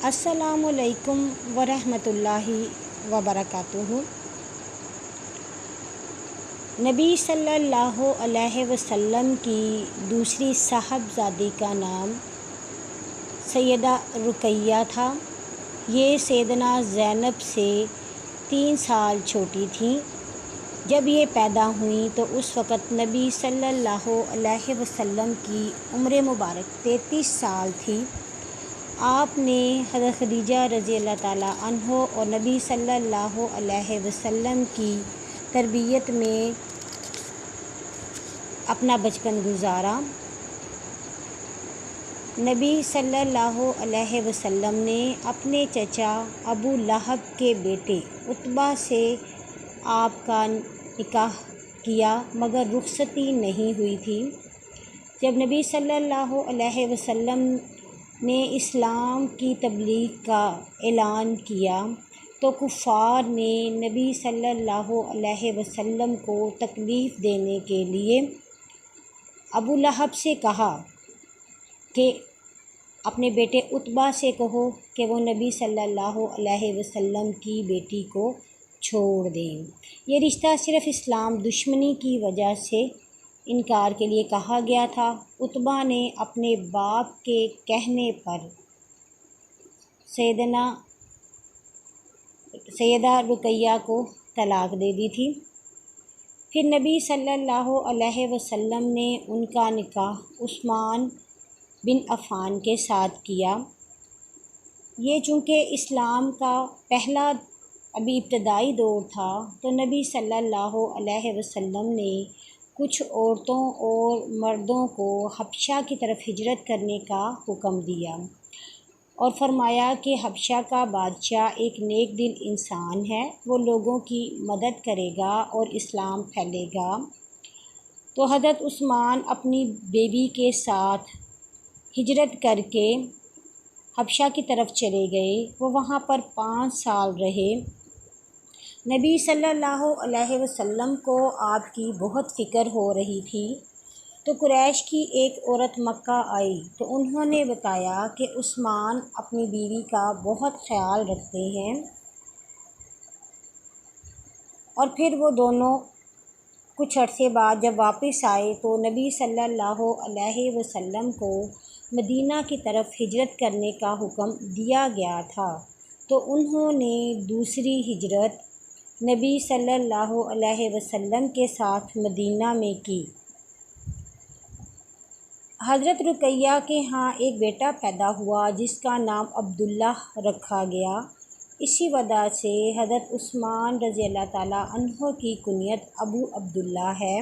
अस्सलामुअलैकुम वरहमतुल्लाहि वबरकातुहू। नबी सल्लल्लाहु अलैहि वसल्लम की दूसरी साहबजादी का नाम सैयदा रुकैया था। ये सैयदना ज़ैनब से 3 साल छोटी थीं। जब ये पैदा हुई तो उस वक़्त नबी सल्लल्लाहु अलैहि वसल्लम की उम्र मुबारक 33 साल थी। आपने हज़रत खदीजा रज़ी अल्लाह ताला अन्हो और नबी सल्लल्लाहु अलैहि वसल्लम की तरबियत में अपना बचपन गुजारा। नबी सल्लल्लाहु अलैहि वसल्लम ने अपने चचा अबू लहब के बेटे उतबा से आपका निकाह किया, मगर रुखसती नहीं हुई थी। जब नबी सल्लल्लाहु अलैहि वसल्लम ने इस्लाम की तबलीग का ऐलान किया तो कुफ़ार ने नबी सल्लल्लाहु अलैहि वसल्लम को तकलीफ़ देने के लिए अबू लहब से कहा कि अपने बेटे उतबा से कहो कि वो नबी सल्लल्लाहु अलैहि वसल्लम की बेटी को छोड़ दें। ये रिश्ता सिर्फ़ इस्लाम दुश्मनी की वजह से इनकार के लिए कहा गया था। उतबा ने अपने बाप के कहने पर सैयदा रुकैया को तलाक दे दी थी। फिर नबी सल्लल्लाहु अलैहि वसल्लम ने उनका निकाह उस्मान बिन अफ़ान के साथ किया। ये चूँकि इस्लाम का पहला अभी इब्तदाई दौर था तो नबी सल्लल्लाहु अलैहि वसल्लम ने कुछ औरतों और मर्दों को हबशा की तरफ हिजरत करने का हुक्म दिया और फरमाया कि हबशा का बादशाह एक नेक दिल इंसान है, वो लोगों की मदद करेगा और इस्लाम फैलेगा। तो हज़रत उस्मान अपनी बेबी के साथ हिजरत करके हबशा की तरफ चले गए। वो वहाँ पर 5 साल रहे। नबी सल्लल्लाहु अलैहि वसल्लम को आपकी बहुत फ़िक्र हो रही थी। तो कुरैश की एक औरत मक्का आई तो उन्होंने बताया कि उस्मान अपनी बीवी का बहुत ख्याल रखते हैं। और फिर वो दोनों कुछ अर्से बाद जब वापस आए तो नबी सल्लल्लाहु अलैहि वसल्लम को मदीना की तरफ हिजरत करने का हुक्म दिया गया था। तो उन्होंने दूसरी हिजरत नबी सल्लल्लाहु अलैहि वसल्लम के साथ मदीना में की। हज़रत रुकैया के यहाँ एक बेटा पैदा हुआ जिसका नाम अब्दुल्ला रखा गया। इसी वजह से हज़रत उस्मान रज़ी अल्लाह ताला अन्हो की कुनियत अबू अब्दुल्ला है।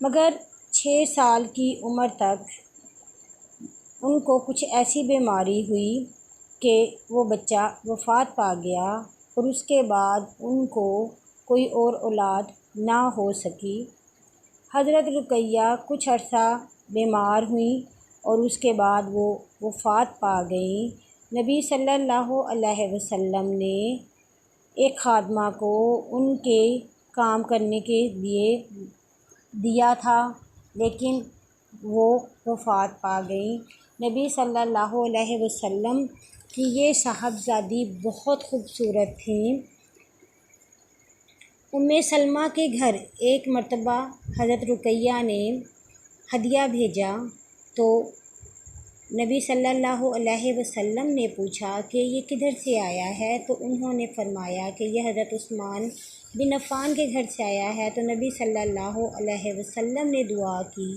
मगर 6 साल की उम्र तक उनको कुछ ऐसी बीमारी हुई कि वो बच्चा वफ़ात पा गया और उसके बाद उनको कोई और औलाद ना हो सकी। हज़रत रुकैया कुछ अर्सा बीमार हुई और उसके बाद वो वफ़ात पा गई। नबी सल्लल्लाहु अलैहि वसल्लम ने एक खादमा को उनके काम करने के लिए दिया था, लेकिन वो वफ़ात पा गई। नबी सल्लल्लाहु अलैहि वसल्लम की ये साहबजादी बहुत ख़ूबसूरत थी। उम्मे सलमा के घर एक मर्तबा हज़रत रुकैया ने हदिया भेजा तो नबी सल्लल्लाहु अलैहि वसल्लम ने पूछा कि ये किधर से आया है, तो उन्होंने फरमाया कि यह हज़रत उस्मान बिन अफ़ान के घर से आया है। तो नबी सल्लल्लाहु अलैहि वसल्लम ने दुआ की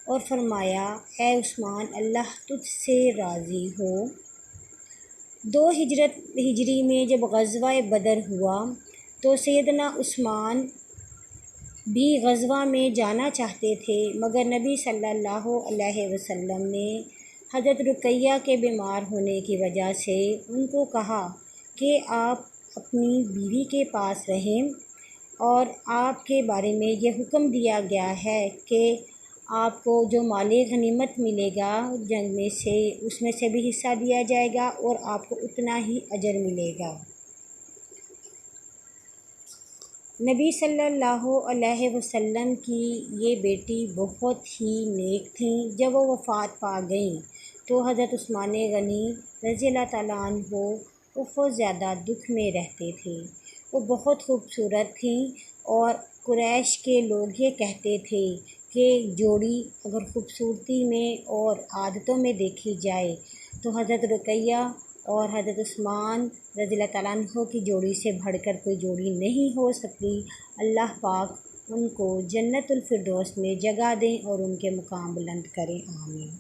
और फरमाया, ऐ उस्मान, अल्लाह तुझसे राज़ी हो। 2 हिजरी में जब ग़ज़वा बदर हुआ तो सैयदना उस्मान भी ग़ज़वा में जाना चाहते थे, मगर नबी सल्लल्लाहु अलैहि वसल्लम ने हज़रत रुकैया के बीमार होने की वजह से उनको कहा कि आप अपनी बीवी के पास रहें और आपके बारे में ये हुक्म दिया गया है कि आपको जो माले गनीमत मिलेगा जंग में से उसमें से भी हिस्सा दिया जाएगा और आपको उतना ही अजर मिलेगा। नबी सल्लल्लाहु अलैहि वसल्लम की ये बेटी बहुत ही नेक थी। जब वो वफ़ात पा गई तो हज़रत उस्मान गनी रज़ी अल्लाह ताला अन्हो बहुत ज़्यादा दुख में रहते थे। वो बहुत खूबसूरत थी और कुरैश के लोग ये कहते थे कि जोड़ी अगर खूबसूरती में और आदतों में देखी जाए तो हज़रत रुक़ैया और हज़रत उस्मान रज़ी ताला अन्हो की जोड़ी से बढ़कर कोई जोड़ी नहीं हो सकती। अल्लाह पाक उनको जन्नतुल फ़िरदौस में जगह दें और उनके मुकाम बुलंद करें। आमीन।